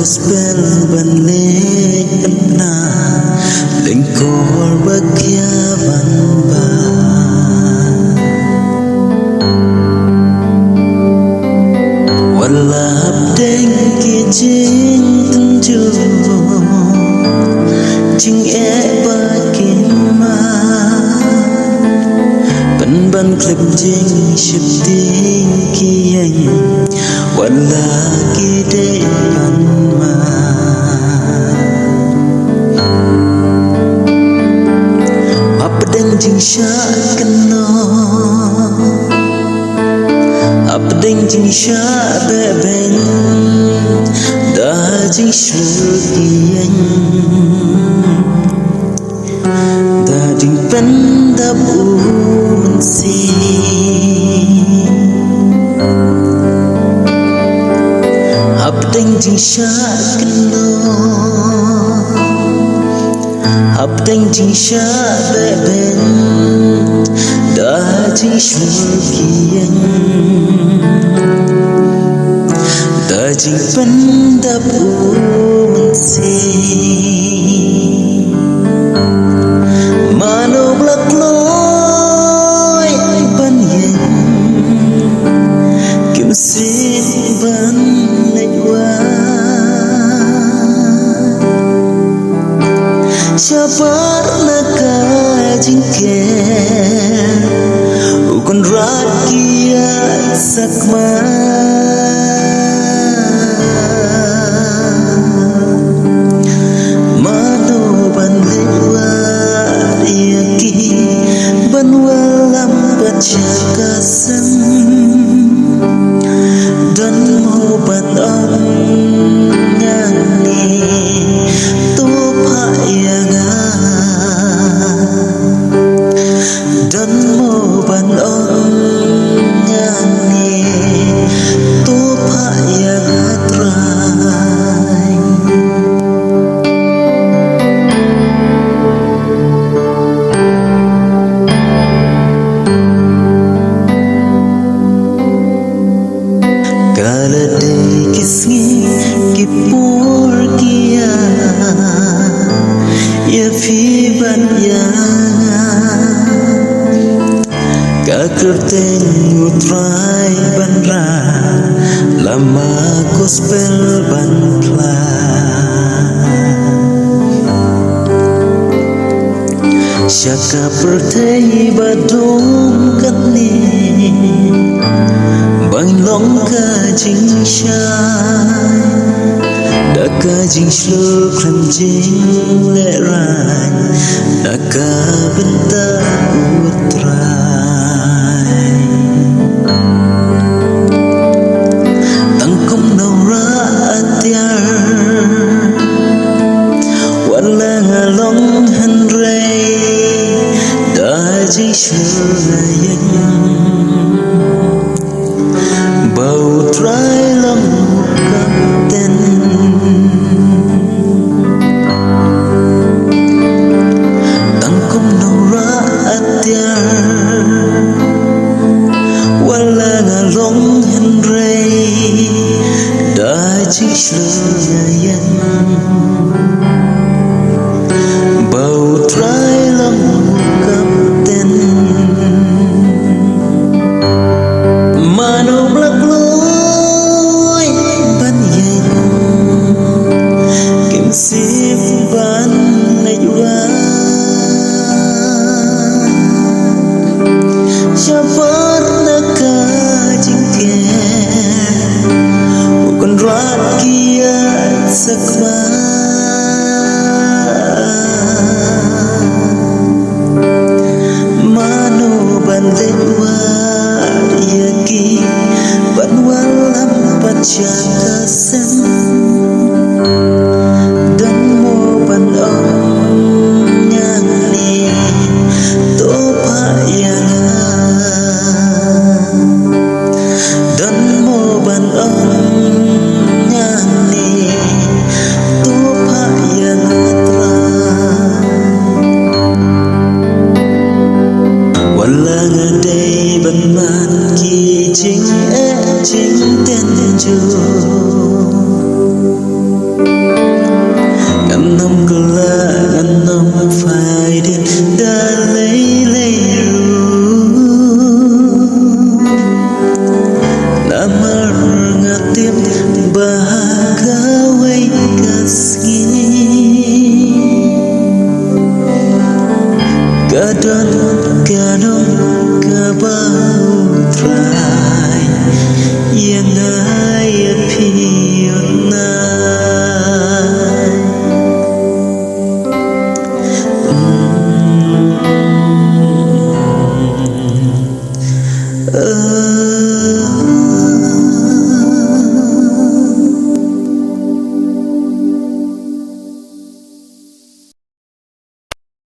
gospel ban lek na lengkor bakia ban ba walap deng ki jing tenju jing e bakin ma ban klip jing ship ting ki yang wala ki de ban ma apa deng jing sha keno apa deng jing sha be ben da jing shlu ki yang da jing pen da bu si Abdeng jing sha keno Abdeng jing sha be ben da jing shul kiyeng da jing pen da bu men si mano blak loy ban yen kim sin ban siapa nak jingke ukon rakia sakma mano ban lewa yaki ban walam pacakasan dan mau ban dan mo ban on ngani tu pa ya gatrai kala de kisngi kipur kia ya fi ban ya Kakerteng utrai banra lama gospel banpla Syaka pertai badung katni bang long ka jing shai daka jing shlu kram jing le rai daka benta utrai long henrei da jing shulayen bau trai long kapten tangkum nora atyar wala long henrei da jing shulayen bau trai long kapten mano blak loy ban yen kim sip ban najwa siapa nak jingke ukon rat kia sakma yaki ban walam pacakasan dan mo ban om nyani to payanga dan mo ban om nyani to payanga wala ngade ban man ki jing e jing ten ju